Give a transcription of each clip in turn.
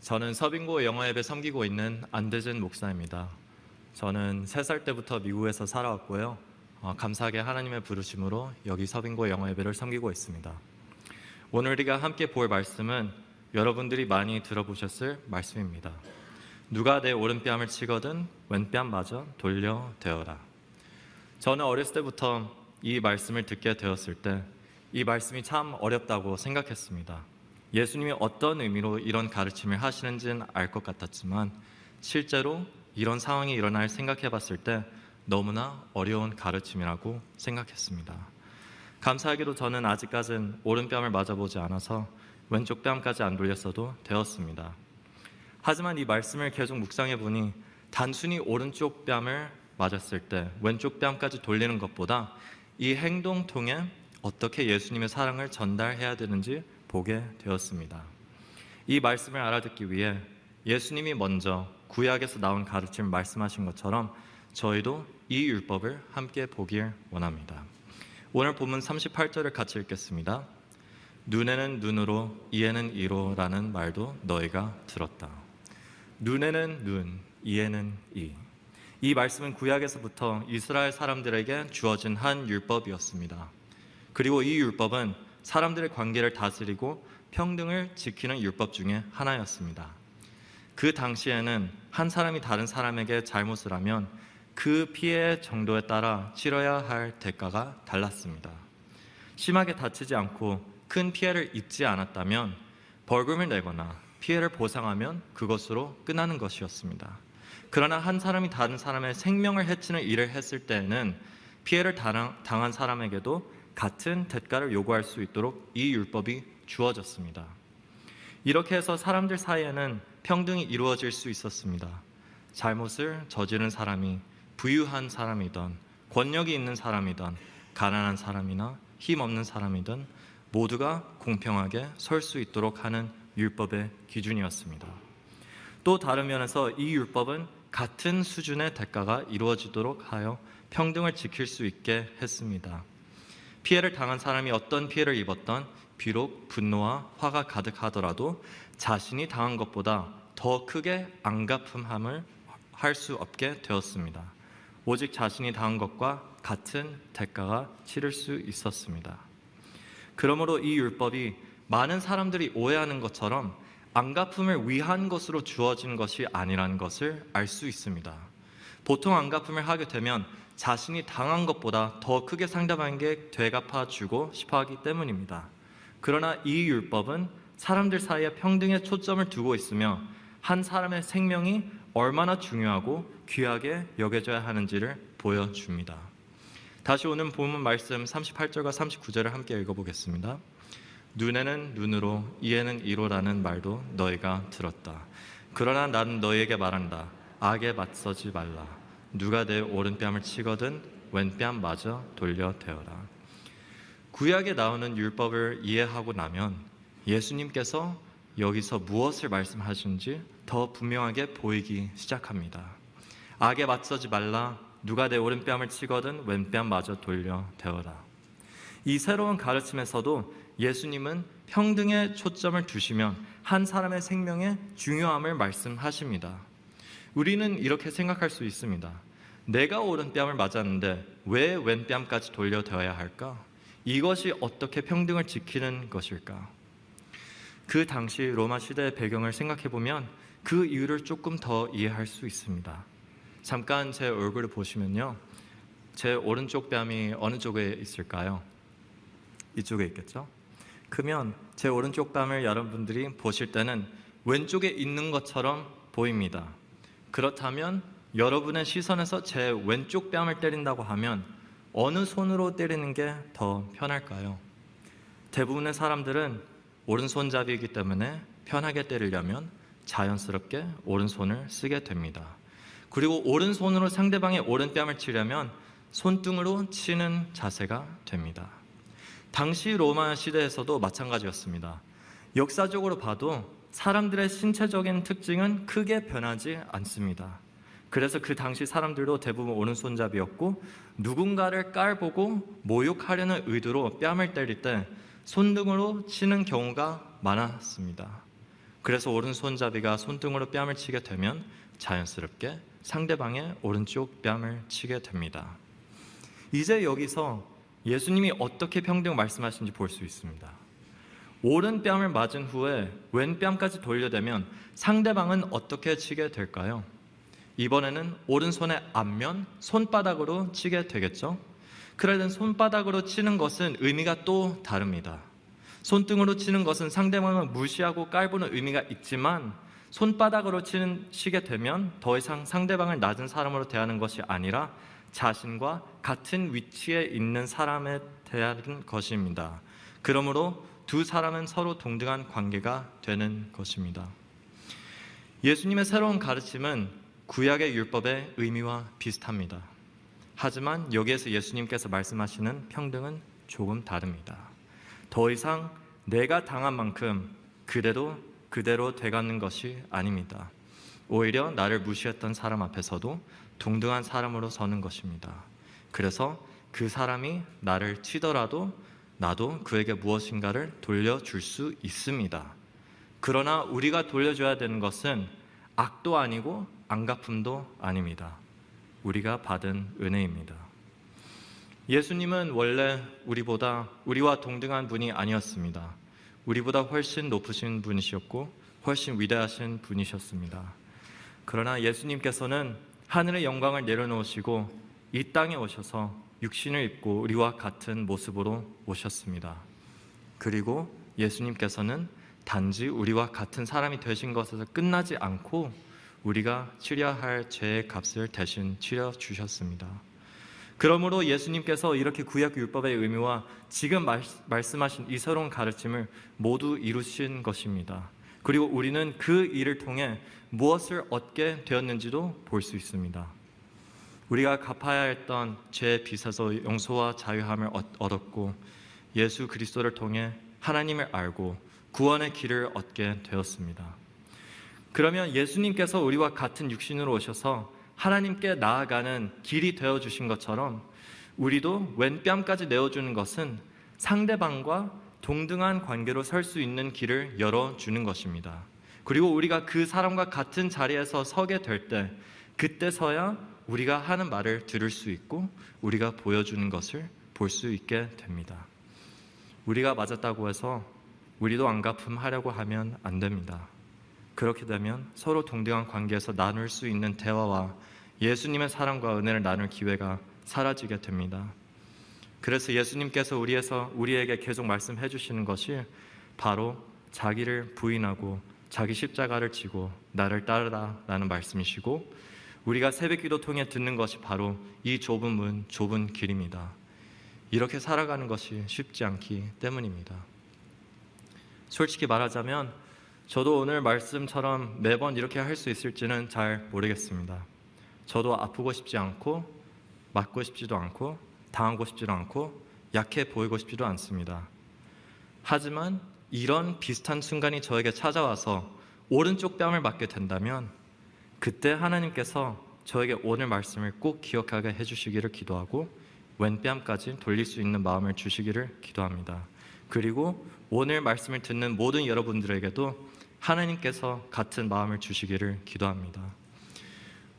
저는 서빙고 영어예배 섬기고 있는 안대진 목사입니다. 저는 3살 때부터 미국에서 살아왔고요. 감사하게 하나님의 부르심으로 여기 서빙고 영어예배를 섬기고 있습니다. 오늘 우리가 함께 볼 말씀은 여러분들이 많이 들어보셨을 말씀입니다. 누가 내 오른뺨을 치거든 왼뺨마저 돌려 대어라. 저는 어렸을 때부터 이 말씀을 듣게 되었을 때 이 말씀이 참 어렵다고 생각했습니다. 예수님이 어떤 의미로 이런 가르침을 하시는지는 알 것 같았지만 실제로 이런 상황이 일어날 생각해 봤을 때 너무나 어려운 가르침이라고 생각했습니다. 감사하게도 저는 아직까지는 오른뺨을 맞아보지 않아서 왼쪽 뺨까지 안 돌렸어도 되었습니다. 하지만 이 말씀을 계속 묵상해 보니 단순히 오른쪽 뺨을 맞았을 때 왼쪽 뺨까지 돌리는 것보다 이 행동 통해 어떻게 예수님의 사랑을 전달해야 되는지 보게 되었습니다. 이 말씀을 알아듣기 위해 예수님이 먼저 구약에서 나온 가르침을 말씀하신 것처럼 저희도 이 율법을 함께 보길 원합니다. 오늘 본문 38절을 같이 읽겠습니다. 눈에는 눈으로, 이에는 이로 라는 말도 너희가 들었다. 눈에는 눈, 이에는 이. 이 말씀은 구약에서부터 이스라엘 사람들에게 주어진 한 율법이었습니다. 그리고 이 율법은 사람들의 관계를 다스리고 평등을 지키는 율법 중에 하나였습니다. 그 당시에는 한 사람이 다른 사람에게 잘못을 하면 그 피해 정도에 따라 치러야 할 대가가 달랐습니다. 심하게 다치지 않고 큰 피해를 입지 않았다면 벌금을 내거나 피해를 보상하면 그것으로 끝나는 것이었습니다. 그러나 한 사람이 다른 사람의 생명을 해치는 일을 했을 때에는 피해를 당한 사람에게도 같은 대가를 요구할 수 있도록 이 율법이 주어졌습니다. 이렇게 해서 사람들 사이에는 평등이 이루어질 수 있었습니다. 잘못을 저지른 사람이 부유한 사람이든 권력이 있는 사람이든 가난한 사람이나 힘없는 사람이든 모두가 공평하게 설 수 있도록 하는 율법의 기준이었습니다. 또 다른 면에서 이 율법은 같은 수준의 대가가 이루어지도록 하여 평등을 지킬 수 있게 했습니다. 피해를 당한 사람이 어떤 피해를 입었던 비록 분노와 화가 가득하더라도 자신이 당한 것보다 더 크게 안갚음함을 할 수 없게 되었습니다. 오직 자신이 당한 것과 같은 대가가 치를 수 있었습니다. 그러므로 이 율법이 많은 사람들이 오해하는 것처럼 안갚음을 위한 것으로 주어진 것이 아니라는 것을 알 수 있습니다. 보통 안갚음을 하게 되면 자신이 당한 것보다 더 크게 상대방에게 되갚아주고 싶어하기 때문입니다. 그러나 이 율법은 사람들 사이에 평등에 초점을 두고 있으며 한 사람의 생명이 얼마나 중요하고 귀하게 여겨져야 하는지를 보여줍니다. 다시 오늘 본문 말씀 38절과 39절을 함께 읽어보겠습니다. 눈에는 눈으로, 이에는 이로라는 말도 너희가 들었다. 그러나 나는 너희에게 말한다. 악에 맞서지 말라. 누가 내 오른뺨을 치거든 왼뺨마저 돌려 대어라. 구약에 나오는 율법을 이해하고 나면 예수님께서 여기서 무엇을 말씀하시는지 더 분명하게 보이기 시작합니다. 악에 맞서지 말라. 누가 내 오른뺨을 치거든 왼뺨마저 돌려 대어라. 이 새로운 가르침에서도 예수님은 평등에 초점을 두시며 한 사람의 생명의 중요함을 말씀하십니다. 우리는 이렇게 생각할 수 있습니다. 내가 오른뺨을 맞았는데 왜 왼뺨까지 돌려대어야 할까? 이것이 어떻게 평등을 지키는 것일까? 그 당시 로마 시대의 배경을 생각해보면 그 이유를 조금 더 이해할 수 있습니다. 잠깐 제 얼굴을 보시면요, 제 오른쪽 뺨이 어느 쪽에 있을까요? 이쪽에 있겠죠? 그러면 제 오른쪽 뺨을 여러분들이 보실 때는 왼쪽에 있는 것처럼 보입니다. 그렇다면 여러분의 시선에서 제 왼쪽 뺨을 때린다고 하면 어느 손으로 때리는 게 더 편할까요? 대부분의 사람들은 오른손잡이이기 때문에 편하게 때리려면 자연스럽게 오른손을 쓰게 됩니다. 그리고 오른손으로 상대방의 오른뺨을 치려면 손등으로 치는 자세가 됩니다. 당시 로마 시대에서도 마찬가지였습니다. 역사적으로 봐도 사람들의 신체적인 특징은 크게 변하지 않습니다. 그래서 그 당시 사람들도 대부분 오른손잡이였고 누군가를 깔보고 모욕하려는 의도로 뺨을 때릴 때 손등으로 치는 경우가 많았습니다. 그래서 오른손잡이가 손등으로 뺨을 치게 되면 자연스럽게 상대방의 오른쪽 뺨을 치게 됩니다. 이제 여기서 예수님이 어떻게 평등 말씀하시는지 볼 수 있습니다. 오른 뺨을 맞은 후에 왼 뺨까지 돌려대면 상대방은 어떻게 치게 될까요? 이번에는 오른손의 앞면 손바닥으로 치게 되겠죠? 그러든 손바닥으로 치는 것은 의미가 또 다릅니다. 손등으로 치는 것은 상대방을 무시하고 깔보는 의미가 있지만 손바닥으로 치게 되면 더 이상 상대방을 낮은 사람으로 대하는 것이 아니라 자신과 같은 위치에 있는 사람에 대한 것입니다. 그러므로 두 사람은 서로 동등한 관계가 되는 것입니다. 예수님의 새로운 가르침은 구약의 율법의 의미와 비슷합니다. 하지만 여기에서 예수님께서 말씀하시는 평등은 조금 다릅니다. 더 이상 내가 당한 만큼 그대로 돼가는 것이 아닙니다. 오히려 나를 무시했던 사람 앞에서도 동등한 사람으로 서는 것입니다. 그래서 그 사람이 나를 치더라도 나도 그에게 무엇인가를 돌려줄 수 있습니다. 그러나 우리가 돌려줘야 되는 것은 악도 아니고 안갚음도 아닙니다. 우리가 받은 은혜입니다. 예수님은 원래 우리와 동등한 분이 아니었습니다. 우리보다 훨씬 높으신 분이셨고 훨씬 위대하신 분이셨습니다. 그러나 예수님께서는 하늘의 영광을 내려놓으시고 이 땅에 오셔서 육신을 입고 우리와 같은 모습으로 오셨습니다. 그리고 예수님께서는 단지 우리와 같은 사람이 되신 것에서 끝나지 않고 우리가 치려야 할 죄의 값을 대신 치러 주셨습니다. 그러므로 예수님께서 이렇게 구약 율법의 의미와 지금 말씀하신 이 새로운 가르침을 모두 이루신 것입니다. 그리고 우리는 그 일을 통해 무엇을 얻게 되었는지도 볼 수 있습니다. 우리가 갚아야 했던 죄의 빚에서 용서와 자유함을 얻었고 예수 그리스도를 통해 하나님을 알고 구원의 길을 얻게 되었습니다. 그러면 예수님께서 우리와 같은 육신으로 오셔서 하나님께 나아가는 길이 되어주신 것처럼 우리도 왼뺨까지 내어주는 것은 상대방과 동등한 관계로 설 수 있는 길을 열어주는 것입니다. 그리고 우리가 그 사람과 같은 자리에서 서게 될 때 그때서야 우리가 하는 말을 들을 수 있고 우리가 보여주는 것을 볼 수 있게 됩니다. 우리가 맞았다고 해서 우리도 안갚음하려고 하면 안 됩니다. 그렇게 되면 서로 동등한 관계에서 나눌 수 있는 대화와 예수님의 사랑과 은혜를 나눌 기회가 사라지게 됩니다. 그래서 예수님께서 우리에게 계속 말씀해 주시는 것이 바로 자기를 부인하고 자기 십자가를 지고 나를 따르라 라는 말씀이시고 우리가 새벽기도 통해 듣는 것이 바로 이 좁은 문, 좁은 길입니다. 이렇게 살아가는 것이 쉽지 않기 때문입니다. 솔직히 말하자면 저도 오늘 말씀처럼 매번 이렇게 할 수 있을지는 잘 모르겠습니다. 저도 아프고 싶지 않고 맞고 싶지도 않고 당하고 싶지도 않고 약해 보이고 싶지도 않습니다. 하지만 이런 비슷한 순간이 저에게 찾아와서 오른쪽 뺨을 맞게 된다면 그때 하나님께서 저에게 오늘 말씀을 꼭 기억하게 해주시기를 기도하고 왼뺨까지 돌릴 수 있는 마음을 주시기를 기도합니다. 그리고 오늘 말씀을 듣는 모든 여러분들에게도 하나님께서 같은 마음을 주시기를 기도합니다.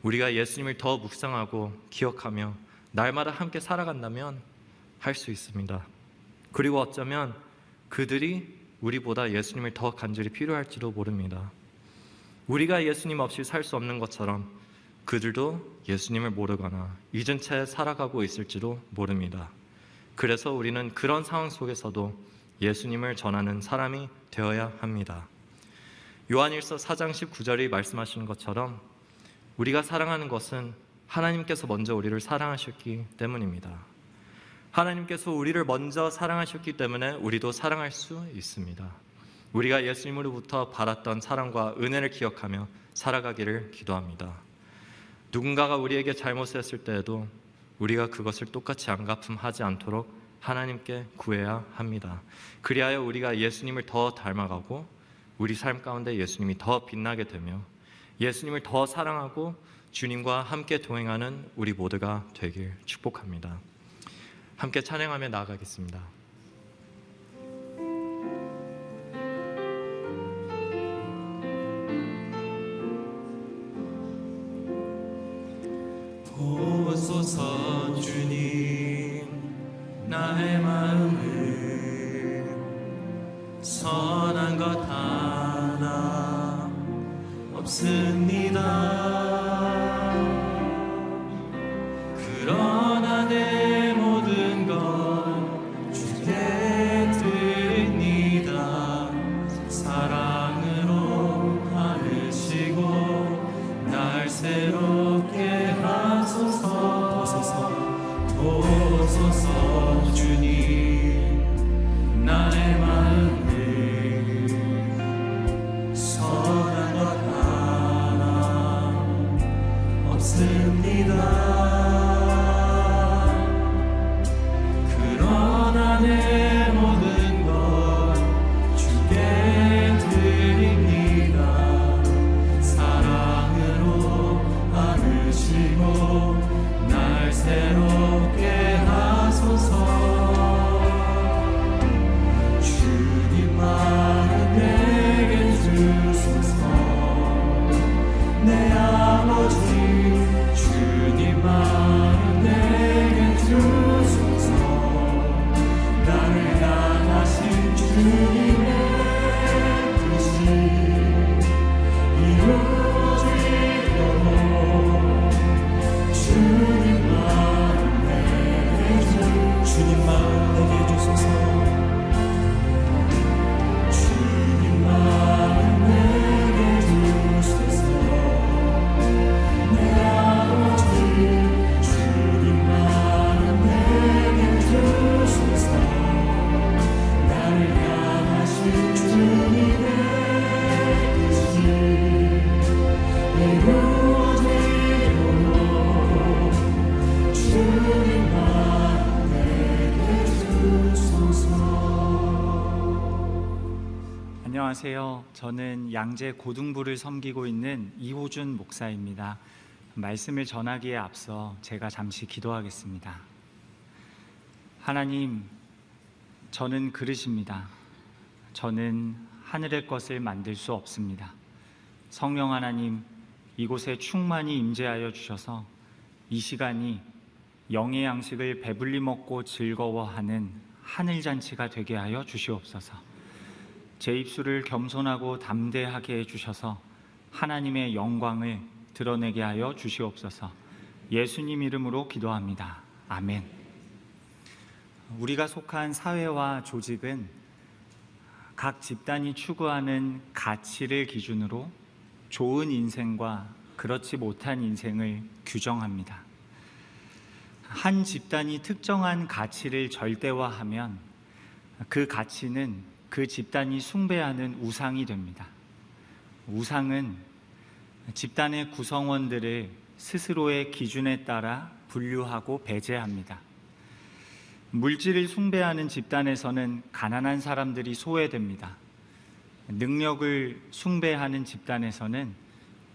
우리가 예수님을 더 묵상하고 기억하며 날마다 함께 살아간다면 할 수 있습니다. 그리고 어쩌면 그들이 우리보다 예수님을 더 간절히 필요할지도 모릅니다. 우리가 예수님 없이 살 수 없는 것처럼 그들도 예수님을 모르거나 잊은 채 살아가고 있을지도 모릅니다. 그래서 우리는 그런 상황 속에서도 예수님을 전하는 사람이 되어야 합니다. 요한일서 4장 19절이 말씀하시는 것처럼 우리가 사랑하는 것은 하나님께서 먼저 우리를 사랑하셨기 때문입니다. 하나님께서 우리를 먼저 사랑하셨기 때문에 우리도 사랑할 수 있습니다. 우리가 예수님으로부터 받았던 사랑과 은혜를 기억하며 살아가기를 기도합니다. 누군가가 우리에게 잘못했을 때에도 우리가 그것을 똑같이 안갚음하지 않도록 하나님께 구해야 합니다. 그리하여 우리가 예수님을 더 닮아가고 우리 삶 가운데 예수님이 더 빛나게 되며 예수님을 더 사랑하고 주님과 함께 동행하는 우리 모두가 되길 축복합니다. 함께 찬양하며 나아가겠습니다. 도우소서 주님, 나의 마음을 선한 것 하나 없습니다. 그러나 내 모든 것 주께 드립니다. 사랑으로 안으시고 날 새롭게 하소서. 도우소서 주님, 나의 마음을 선한 것 하나 없습니다. 그러나 내 모든 것 주께 드립니다. 사랑으로 안으시고 날 새롭게 하소서. 주님 마음 내게 주소서. 내 아버지 주님 마음 내게 주소서. 나를 향하신 주님의 뜻이 이루어지도록 주님 마음 내게 주소서. 주님 마음 내게 주소서. 내 아버지 주님 마음 내게 주소서. 나를 향하신 주님의 뜻이 이루어지도록 주님 마음 내게 주소서. 안녕하세요. 저는 양재 고등부를 섬기고 있는 이호준 목사입니다. 말씀을 전하기에 앞서 제가 잠시 기도하겠습니다. 하나님, 저는 그릇입니다. 저는 하늘의 것을 만들 수 없습니다. 성령 하나님, 이곳에 충만히 임재하여 주셔서 이 시간이 영의 양식을 배불리 먹고 즐거워하는 하늘잔치가 되게 하여 주시옵소서. 제 입술을 겸손하고 담대하게 해주셔서 하나님의 영광을 드러내게 하여 주시옵소서. 예수님 이름으로 기도합니다. 아멘. 우리가 속한 사회와 조직은 각 집단이 추구하는 가치를 기준으로 좋은 인생과 그렇지 못한 인생을 규정합니다. 한 집단이 특정한 가치를 절대화하면 그 가치는 그 집단이 숭배하는 우상이 됩니다. 우상은 집단의 구성원들을 스스로의 기준에 따라 분류하고 배제합니다. 물질을 숭배하는 집단에서는 가난한 사람들이 소외됩니다. 능력을 숭배하는 집단에서는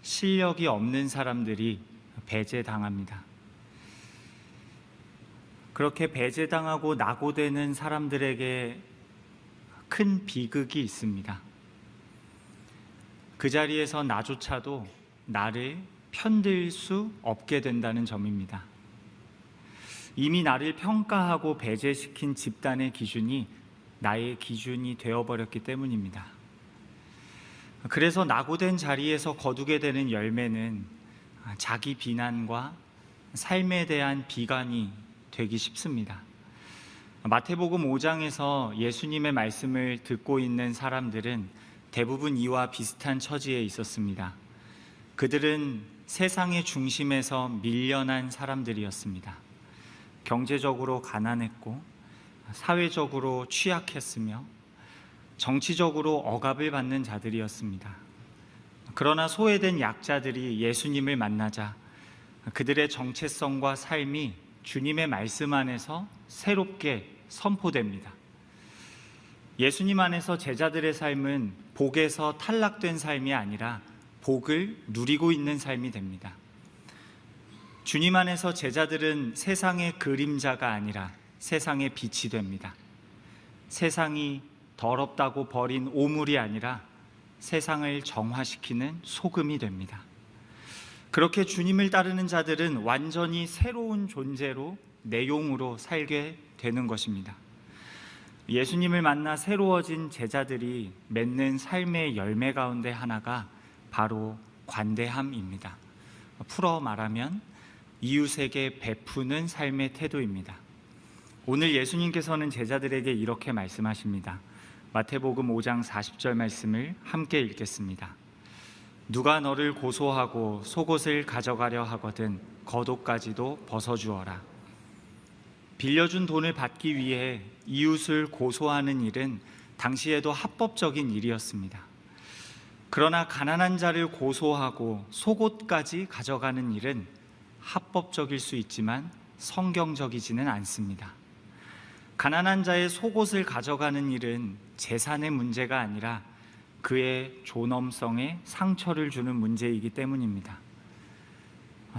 실력이 없는 사람들이 배제당합니다. 그렇게 배제당하고 낙오되는 사람들에게 큰 비극이 있습니다. 그 자리에서 나조차도 나를 편들 수 없게 된다는 점입니다. 이미 나를 평가하고 배제시킨 집단의 기준이 나의 기준이 되어버렸기 때문입니다. 그래서 낙오된 자리에서 거두게 되는 열매는 자기 비난과 삶에 대한 비관이 되기 쉽습니다. 마태복음 5장에서 예수님의 말씀을 듣고 있는 사람들은 대부분 이와 비슷한 처지에 있었습니다. 그들은 세상의 중심에서 밀려난 사람들이었습니다. 경제적으로 가난했고 사회적으로 취약했으며 정치적으로 억압을 받는 자들이었습니다. 그러나 소외된 약자들이 예수님을 만나자 그들의 정체성과 삶이 주님의 말씀 안에서 새롭게 선포됩니다. 예수님 안에서 제자들의 삶은 복에서 탈락된 삶이 아니라 복을 누리고 있는 삶이 됩니다. 주님 안에서 제자들은 세상의 그림자가 아니라 세상의 빛이 됩니다. 세상이 더럽다고 버린 오물이 아니라 세상을 정화시키는 소금이 됩니다. 그렇게 주님을 따르는 자들은 완전히 새로운 존재로, 내용으로 살게 되는 것입니다. 예수님을 만나 새로워진 제자들이 맺는 삶의 열매 가운데 하나가 바로 관대함입니다. 풀어 말하면 이웃에게 베푸는 삶의 태도입니다. 오늘 예수님께서는 제자들에게 이렇게 말씀하십니다. 마태복음 5장 40절 말씀을 함께 읽겠습니다. 누가 너를 고소하고 속옷을 가져가려 하거든 겉옷까지도 벗어주어라. 빌려준 돈을 받기 위해 이웃을 고소하는 일은 당시에도 합법적인 일이었습니다. 그러나 가난한 자를 고소하고 속옷까지 가져가는 일은 합법적일 수 있지만 성경적이지는 않습니다. 가난한 자의 속옷을 가져가는 일은 재산의 문제가 아니라 그의 존엄성에 상처를 주는 문제이기 때문입니다.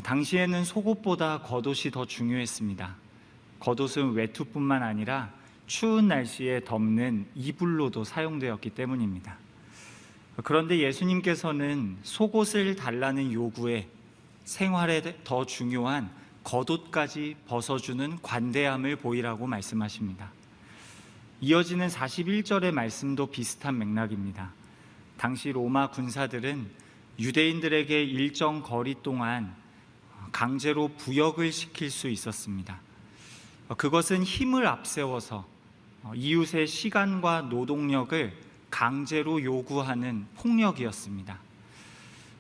당시에는 속옷보다 겉옷이 더 중요했습니다. 겉옷은 외투뿐만 아니라 추운 날씨에 덮는 이불로도 사용되었기 때문입니다. 그런데 예수님께서는 속옷을 달라는 요구에 생활에 더 중요한 겉옷까지 벗어주는 관대함을 보이라고 말씀하십니다. 이어지는 41절의 말씀도 비슷한 맥락입니다. 당시 로마 군사들은 유대인들에게 일정 거리 동안 강제로 부역을 시킬 수 있었습니다. 그것은 힘을 앞세워서 이웃의 시간과 노동력을 강제로 요구하는 폭력이었습니다.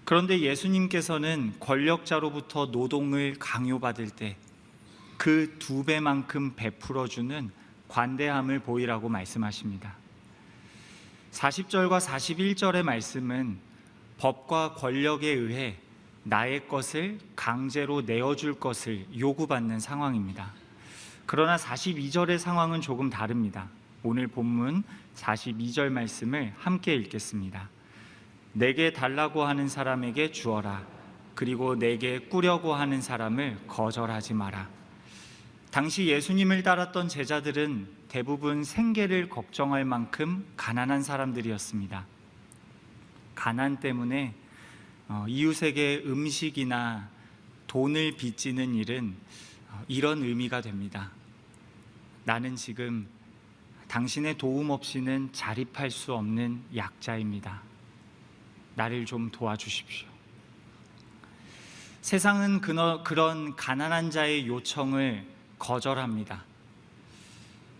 그런데 예수님께서는 권력자로부터 노동을 강요받을 때 그 2배만큼 베풀어주는 관대함을 보이라고 말씀하십니다. 40절과 41절의 말씀은 법과 권력에 의해 나의 것을 강제로 내어줄 것을 요구받는 상황입니다. 그러나 42절의 상황은 조금 다릅니다. 오늘 본문 42절 말씀을 함께 읽겠습니다. 내게 달라고 하는 사람에게 주어라. 그리고 내게 꾸려고 하는 사람을 거절하지 마라. 당시 예수님을 따랐던 제자들은 대부분 생계를 걱정할 만큼 가난한 사람들이었습니다. 가난 때문에 이웃에게 음식이나 돈을 빚지는 일은 이런 의미가 됩니다. 나는 지금 당신의 도움 없이는 자립할 수 없는 약자입니다. 나를 좀 도와주십시오. 세상은 그런 가난한 자의 요청을 거절합니다.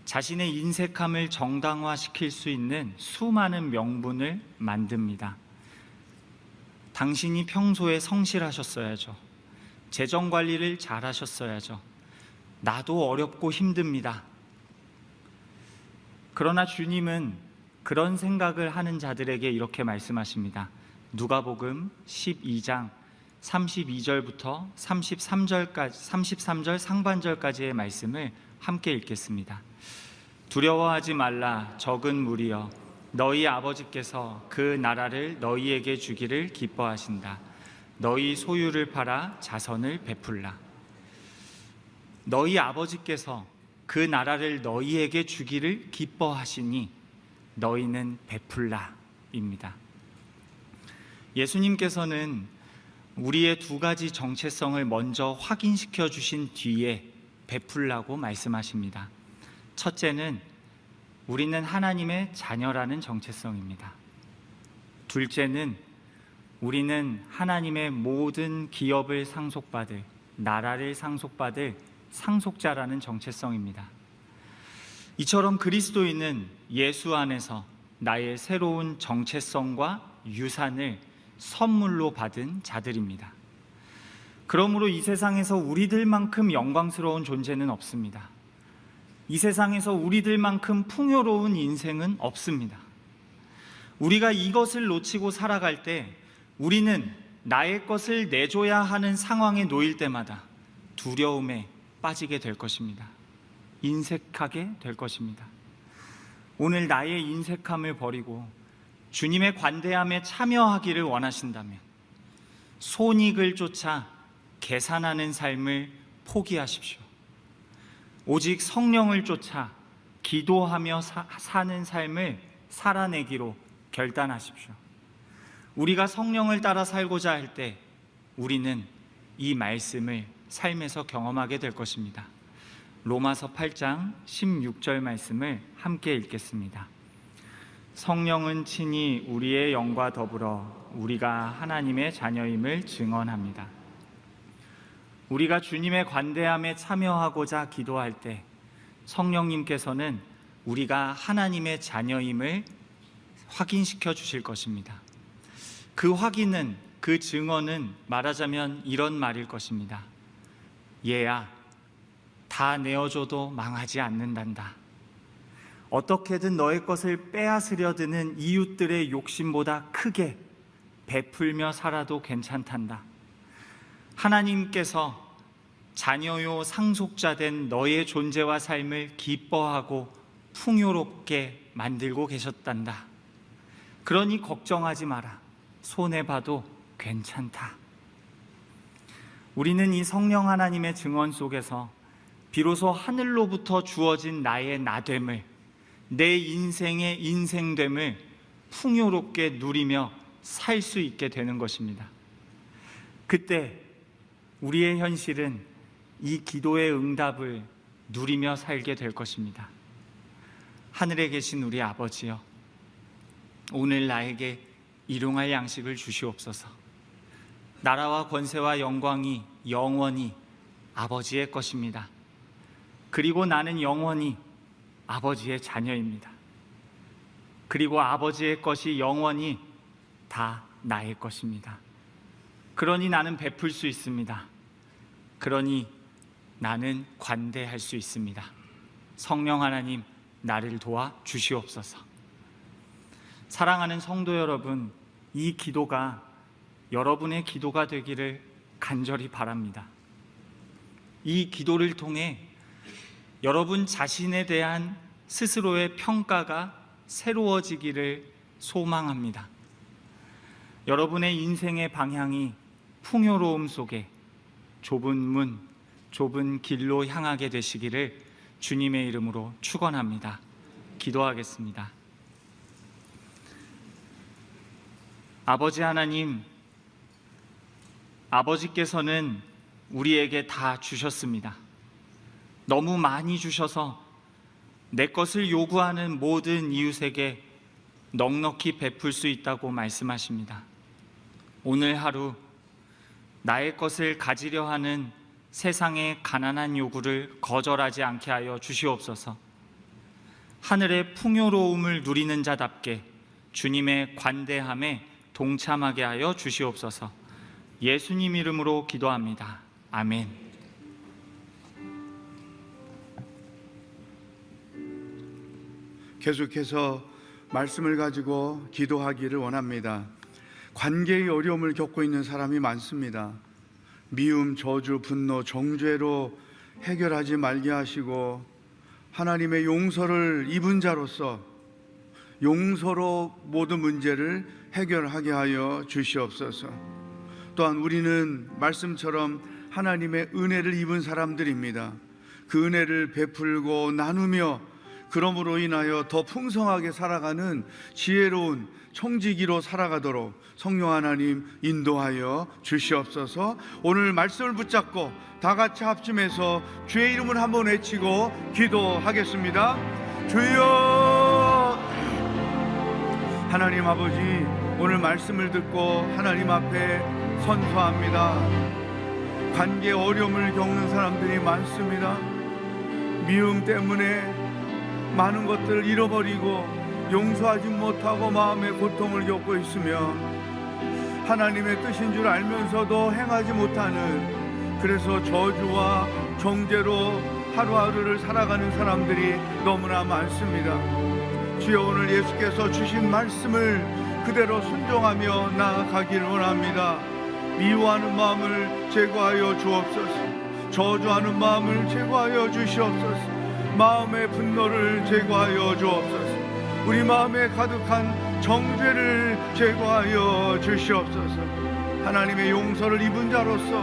자신의 인색함을 정당화시킬 수 있는 수많은 명분을 만듭니다. 당신이 평소에 성실하셨어야죠. 재정 관리를 잘 하셨어야죠. 나도 어렵고 힘듭니다. 그러나 주님은 그런 생각을 하는 자들에게 이렇게 말씀하십니다. 누가복음 12장 32절부터 33절 상반절까지의 말씀을 함께 읽겠습니다. 두려워하지 말라 적은 무리여 너희 아버지께서 그 나라를 너희에게 주기를 기뻐하신다. 너희 소유를 팔아 자선을 베풀라. 너희 아버지께서 그 나라를 너희에게 주기를 기뻐하시니 너희는 베풀라입니다. 예수님께서는 우리의 2가지 정체성을 먼저 확인시켜 주신 뒤에 베풀라고 말씀하십니다. 첫째는 우리는 하나님의 자녀라는 정체성입니다. 둘째는 우리는 하나님의 모든 기업을 상속받을, 나라를 상속받을 상속자라는 정체성입니다. 이처럼 그리스도인은 예수 안에서 나의 새로운 정체성과 유산을 선물로 받은 자들입니다. 그러므로 이 세상에서 우리들만큼 영광스러운 존재는 없습니다. 이 세상에서 우리들만큼 풍요로운 인생은 없습니다. 우리가 이것을 놓치고 살아갈 때 우리는 나의 것을 내줘야 하는 상황에 놓일 때마다 두려움에 빠지게 될 것입니다. 인색하게 될 것입니다. 오늘 나의 인색함을 버리고 주님의 관대함에 참여하기를 원하신다면 손익을 쫓아 계산하는 삶을 포기하십시오. 오직 성령을 쫓아 기도하며 사는 삶을 살아내기로 결단하십시오. 우리가 성령을 따라 살고자 할 때 우리는 이 말씀을 삶에서 경험하게 될 것입니다. 로마서 8장 16절 말씀을 함께 읽겠습니다. 성령은 친히 우리의 영과 더불어 우리가 하나님의 자녀임을 증언합니다. 우리가 주님의 관대함에 참여하고자 기도할 때 성령님께서는 우리가 하나님의 자녀임을 확인시켜 주실 것입니다. 그 확인은, 그 증언은 말하자면 이런 말일 것입니다. 얘야, 다 내어줘도 망하지 않는단다. 어떻게든 너의 것을 빼앗으려 드는 이웃들의 욕심보다 크게 베풀며 살아도 괜찮단다. 하나님께서 자녀요 상속자 된 너의 존재와 삶을 기뻐하고 풍요롭게 만들고 계셨단다. 그러니 걱정하지 마라. 손해봐도 괜찮다. 우리는 이 성령 하나님의 증언 속에서 비로소 하늘로부터 주어진 나의 나됨을, 내 인생의 인생됨을 풍요롭게 누리며 살 수 있게 되는 것입니다. 그때 우리의 현실은 이 기도의 응답을 누리며 살게 될 것입니다. 하늘에 계신 우리 아버지여, 오늘 나에게 일용할 양식을 주시옵소서. 나라와 권세와 영광이 영원히 아버지의 것입니다. 그리고 나는 영원히 아버지의 자녀입니다. 그리고 아버지의 것이 영원히 다 나의 것입니다. 그러니 나는 베풀 수 있습니다. 그러니 나는 관대할 수 있습니다. 성령 하나님, 나를 도와 주시옵소서. 사랑하는 성도 여러분, 이 기도가 여러분의 기도가 되기를 간절히 바랍니다. 이 기도를 통해 여러분 자신에 대한 스스로의 평가가 새로워지기를 소망합니다. 여러분의 인생의 방향이 풍요로움 속에 좁은 문, 좁은 길로 향하게 되시기를 주님의 이름으로 축원합니다. 기도하겠습니다. 아버지 하나님, 아버지께서는 우리에게 다 주셨습니다. 너무 많이 주셔서 내 것을 요구하는 모든 이웃에게 넉넉히 베풀 수 있다고 말씀하십니다. 오늘 하루 나의 것을 가지려 하는 세상의 가난한 요구를 거절하지 않게 하여 주시옵소서. 하늘의 풍요로움을 누리는 자답게 주님의 관대함에 동참하게 하여 주시옵소서. 예수님 이름으로 기도합니다. 아멘. 계속해서 말씀을 가지고 기도하기를 원합니다. 관계의 어려움을 겪고 있는 사람이 많습니다. 미움, 저주, 분노, 정죄로 해결하지 말게 하시고 하나님의 용서를 입은 자로서 용서로 모든 문제를 해결하게 하여 주시옵소서. 또한 우리는 말씀처럼 하나님의 은혜를 입은 사람들입니다. 그 은혜를 베풀고 나누며 그러므로 인하여 더 풍성하게 살아가는 지혜로운 청지기로 살아가도록 성령 하나님 인도하여 주시옵소서. 오늘 말씀을 붙잡고 다 같이 합심해서 주의 이름을 한번 외치고 기도하겠습니다. 주여! 하나님 아버지, 오늘 말씀을 듣고 하나님 앞에 선서합니다. 관계 어려움을 겪는 사람들이 많습니다. 미움 때문에 많은 것들을 잃어버리고 용서하지 못하고 마음의 고통을 겪고 있으며 하나님의 뜻인 줄 알면서도 행하지 못하는, 그래서 저주와 정죄로 하루하루를 살아가는 사람들이 너무나 많습니다. 주여, 오늘 예수께서 주신 말씀을 그대로 순종하며 나아가기를 원합니다. 미워하는 마음을 제거하여 주옵소서. 저주하는 마음을 제거하여 주시옵소서. 마음의 분노를 제거하여 주옵소서. 우리 마음에 가득한 정죄를 제거하여 주시옵소서. 하나님의 용서를 입은 자로서,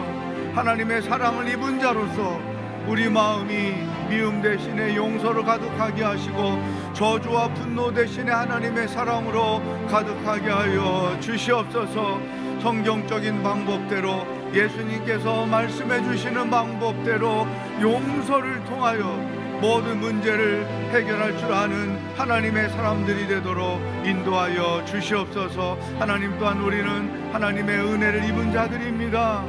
하나님의 사랑을 입은 자로서 우리 마음이 미움 대신에 용서로 가득하게 하시고 저주와 분노 대신에 하나님의 사랑으로 가득하게 하여 주시옵소서. 성경적인 방법대로 예수님께서 말씀해 주시는 방법대로 용서를 통하여 모든 문제를 해결할 줄 아는 하나님의 사람들이 되도록 인도하여 주시옵소서. 하나님 또한 우리는 하나님의 은혜를 입은 자들입니다.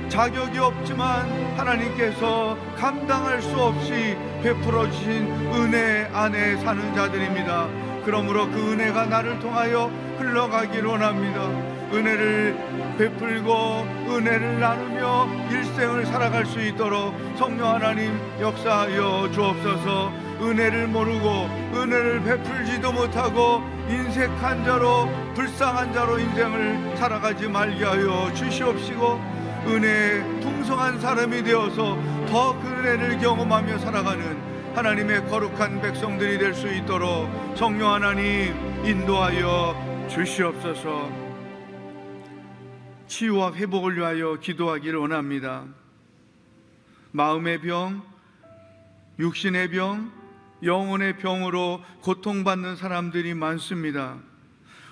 자격이 없지만 하나님께서 감당할 수 없이 베풀어 주신 은혜 안에 사는 자들입니다. 그러므로 그 은혜가 나를 통하여 흘러가기를 원합니다. 은혜를 베풀고 은혜를 나누며 일생을 살아갈 수 있도록 성령 하나님 역사하여 주옵소서. 은혜를 모르고 은혜를 베풀지도 못하고 인색한 자로 불쌍한 자로 인생을 살아가지 말게 하여 주시옵시고, 은혜에 풍성한 사람이 되어서 더 그 은혜를 경험하며 살아가는 하나님의 거룩한 백성들이 될 수 있도록 성령 하나님 인도하여 주시옵소서. 치유와 회복을 위하여 기도하기를 원합니다. 마음의 병, 육신의 병, 영혼의 병으로 고통받는 사람들이 많습니다.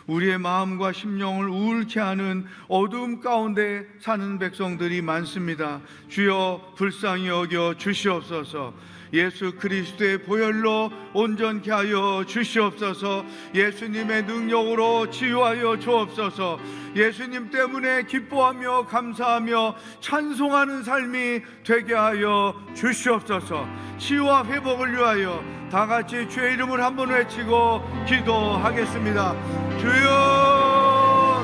우리의 마음과 심령을 우울케 하는 어두움 가운데 사는 백성들이 많습니다. 주여 불쌍히 여겨 주시옵소서. 예수 그리스도의 보혈로 온전케 하여 주시옵소서. 예수님의 능력으로 치유하여 주옵소서. 예수님 때문에 기뻐하며 감사하며 찬송하는 삶이 되게 하여 주시옵소서. 치유와 회복을 위하여 다 같이 주의 이름을 한번 외치고 기도하겠습니다. 주여,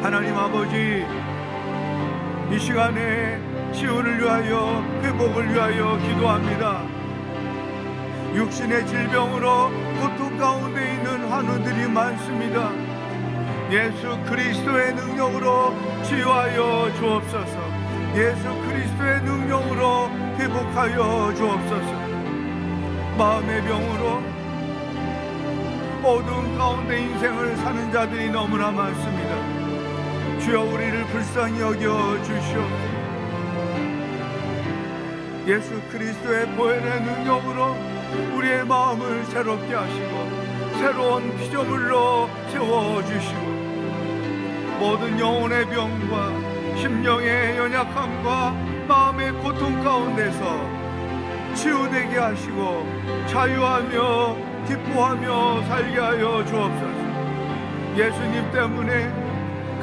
하나님 아버지, 이 시간에 치유를 위하여 회복을 위하여 기도합니다. 육신의 질병으로 고통 가운데 있는 환우들이 많습니다. 예수 그리스도의 능력으로 치유하여 주옵소서. 예수 그리스도의 능력으로 회복하여 주옵소서. 마음의 병으로 어두운 가운데 인생을 사는 자들이 너무나 많습니다. 주여 우리를 불쌍히 여겨 주시옵소서. 예수 그리스도의 보혈의 능력으로 우리의 마음을 새롭게 하시고 새로운 피조물로 세워주시고 모든 영혼의 병과 심령의 연약함과 마음의 고통 가운데서 치유되게 하시고 자유하며 기뻐하며 살게 하여 주옵소서. 예수님 때문에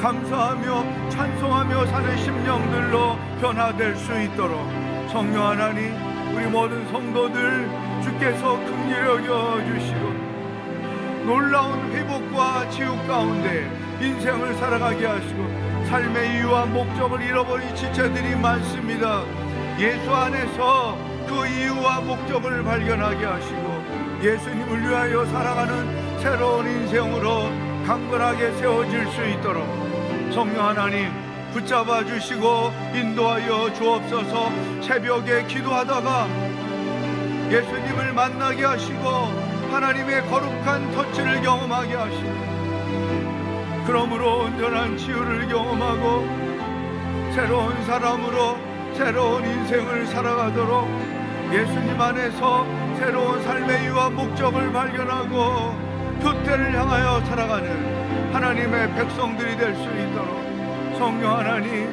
감사하며 찬송하며 사는 심령들로 변화될 수 있도록 성령 하나님, 우리 모든 성도들 주께서 긍휼히 여겨 주시고 놀라운 회복과 치유 가운데 인생을 살아가게 하시고 삶의 이유와 목적을 잃어버린 지체들이 많습니다. 예수 안에서 그 이유와 목적을 발견하게 하시고 예수님을 위하여 살아가는 새로운 인생으로 강건하게 세워질 수 있도록 성령 하나님 붙잡아 주시고 인도하여 주옵소서. 새벽에 기도하다가 예수님을 만나게 하시고 하나님의 거룩한 터치를 경험하게 하시고 그러므로 온전한 치유를 경험하고 새로운 사람으로 새로운 인생을 살아가도록 예수님 안에서 새로운 삶의 이유와 목적을 발견하고 교태를 향하여 살아가는 하나님의 백성들이 될 수 있도록 성령 하나님,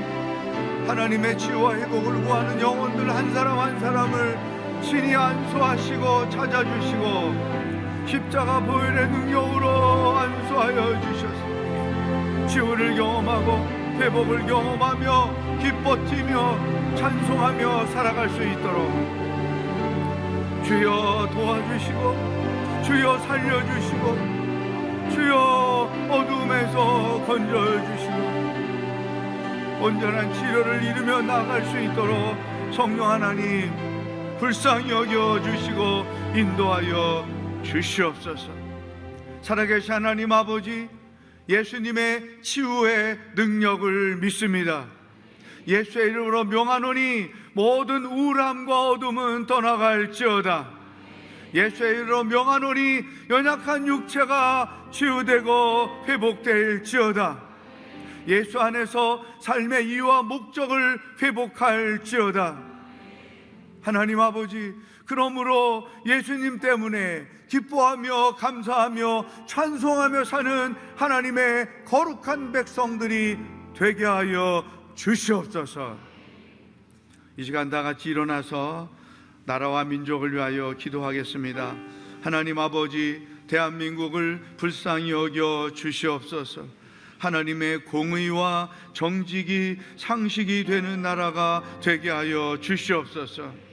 하나님의 치유와 회복을 구하는 영혼들 한 사람 한 사람을 친히 안수하시고 찾아주시고 십자가 보혈의 능력으로 안수하여 주셔서 치유를 경험하고 회복을 경험하며 기뻐 뛰며 찬송하며 살아갈 수 있도록 주여 도와주시고 주여 살려주시고 주여 어둠에서 건져주시고 온전한 치료를 이루며 나아갈 수 있도록 성령 하나님 불쌍히 여겨주시고 인도하여 주시옵소서. 살아계신 하나님 아버지, 예수님의 치유의 능력을 믿습니다. 예수의 이름으로 명하노니 모든 우울함과 어둠은 떠나갈지어다. 예수의 이름으로 명하노니 연약한 육체가 치유되고 회복될지어다. 예수 안에서 삶의 이유와 목적을 회복할지어다. 하나님 아버지, 그러므로 예수님 때문에 기뻐하며 감사하며 찬송하며 사는 하나님의 거룩한 백성들이 되게 하여 주시옵소서. 이 시간 다 같이 일어나서 나라와 민족을 위하여 기도하겠습니다. 하나님 아버지, 대한민국을 불쌍히 여겨 주시옵소서. 하나님의 공의와 정직이 상식이 되는 나라가 되게 하여 주시옵소서.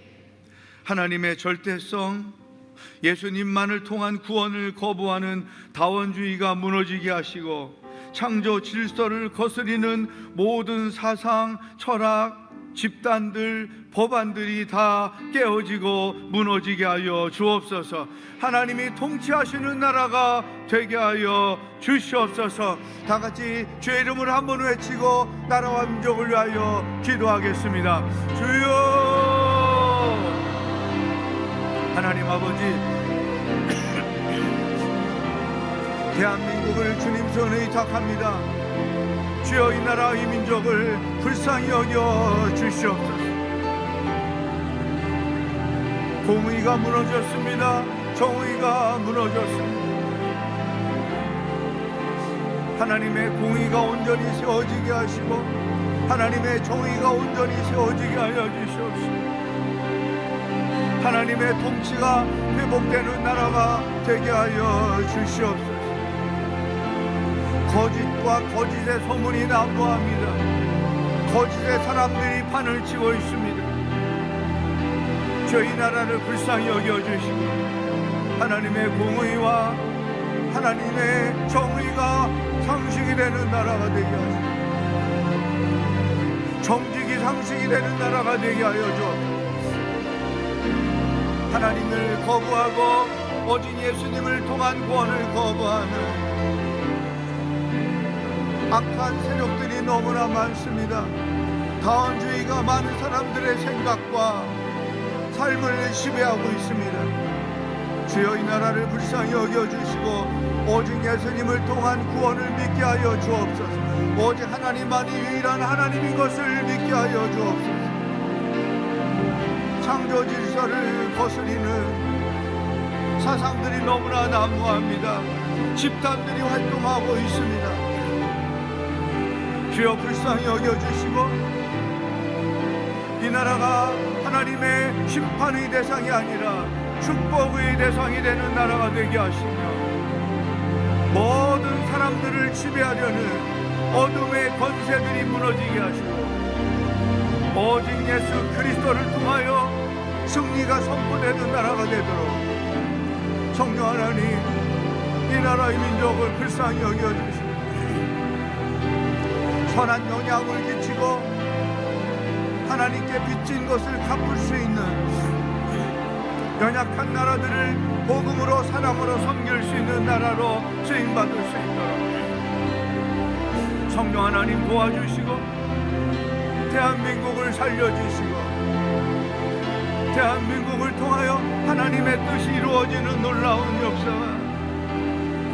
하나님의 절대성, 예수님만을 통한 구원을 거부하는 다원주의가 무너지게 하시고, 창조 질서를 거스리는 모든 사상, 철학, 집단들, 법안들이 다 깨어지고 무너지게 하여 주옵소서. 하나님이 통치하시는 나라가 되게 하여 주시옵소서. 다 같이 주의 이름을 한번 외치고 나라와 민족을 위하여 기도하겠습니다. 주여, 하나님 아버지, 대한민국을 주님 손에 의탁합니다. 주여, 이 나라 이 민족을 불쌍히 여겨 주시옵소서. 공의가 무너졌습니다. 정의가 무너졌습니다. 하나님의 공의가 온전히 세워지게 하시고 하나님의 정의가 온전히 세워지게 하여 주시옵소서. 하나님의 통치가 회복되는 나라가 되게 하여 주시옵소서. 거짓과 거짓의 소문이 난무합니다. 거짓의 사람들이 판을 치고 있습니다. 저희 나라를 불쌍히 여겨주시고 하나님의 공의와 하나님의 정의가 상식이 되는 나라가 되게 하시고 정직이 상식이 되는 나라가 되게 하여 주옵소서. 하나님을 거부하고 오직 예수님을 통한 구원을 거부하는 악한 세력들이 너무나 많습니다. 다원주의가 많은 사람들의 생각과 삶을 지배하고 있습니다. 주여, 이 나라를 불쌍히 여겨주시고 오직 예수님을 통한 구원을 믿게 하여 주옵소서. 오직 하나님만이 유일한 하나님인 것을 믿게 하여 주옵소서. 창조 질서를 거스리는 사상들이 너무나 난무합니다. 집단들이 활동하고 있습니다. 주여, 불쌍히 여겨주시고 이 나라가 하나님의 심판의 대상이 아니라 축복의 대상이 되는 나라가 되게 하시며 모든 사람들을 지배하려는 어둠의 권세들이 무너지게 하시고 오직 예수 그리스도를 통하여 승리가 선포되는 나라가 되도록 성령 하나님, 이 나라의 민족을 불쌍히 여겨주시고 선한 영향을 끼치고 하나님께 빚진 것을 갚을 수 있는 연약한 나라들을 복음으로 사랑으로 섬길 수 있는 나라로 쓰임받을 수 있도록 성령 하나님 도와주시고 대한민국을 살려주시고 대한민국을 통하여 하나님의 뜻이 이루어지는 놀라운 역사가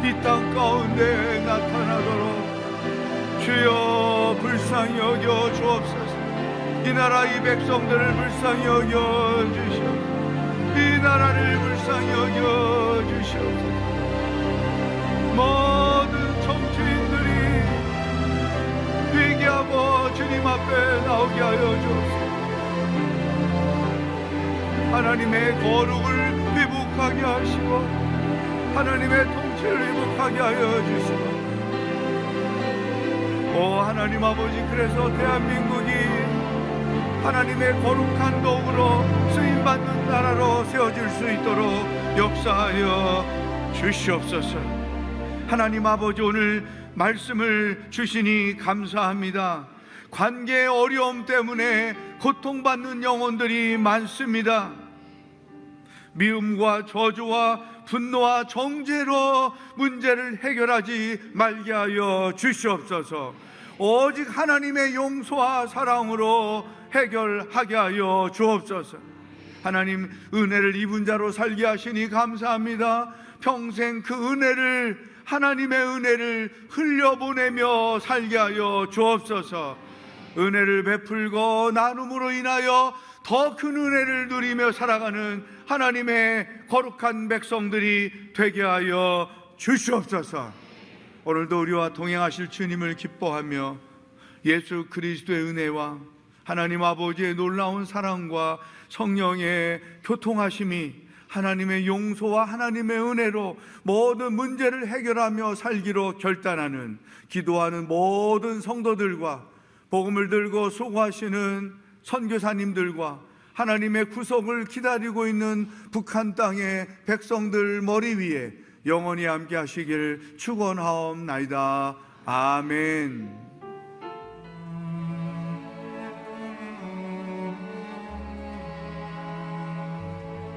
이 땅 가운데 나타나도록 주여 불쌍히 여겨 주옵소서. 이 나라 이 백성들을 불쌍히 여겨 주시옵소서. 이 나라를 불쌍히 여겨 주시옵소서. 모든 정치인들이 회개하고 주님 앞에 나오게 하여 주옵소서. 하나님의 거룩을 회복하게 하시고 하나님의 통치를 회복하게 하여 주시고 오 하나님 아버지, 그래서 대한민국이 하나님의 거룩한 도구로 쓰임받는 나라로 세워질 수 있도록 역사하여 주시옵소서. 하나님 아버지, 오늘 말씀을 주시니 감사합니다. 관계의 어려움 때문에 고통받는 영혼들이 많습니다. 미움과 저주와 분노와 정죄로 문제를 해결하지 말게 하여 주시옵소서. 오직 하나님의 용서와 사랑으로 해결하게 하여 주옵소서. 하나님, 은혜를 입은 자로 살게 하시니 감사합니다. 평생 그 은혜를, 하나님의 은혜를 흘려보내며 살게 하여 주옵소서. 은혜를 베풀고 나눔으로 인하여 더 큰 은혜를 누리며 살아가는 하나님의 거룩한 백성들이 되게 하여 주시옵소서. 오늘도 우리와 동행하실 주님을 기뻐하며 예수 그리스도의 은혜와 하나님 아버지의 놀라운 사랑과 성령의 교통하심이 하나님의 용서와 하나님의 은혜로 모든 문제를 해결하며 살기로 결단하는 기도하는 모든 성도들과 복음을 들고 수고하시는 선교사님들과 하나님의 구속을 기다리고 있는 북한 땅의 백성들 머리 위에 영원히 함께 하시길 축원하옵나이다. 아멘.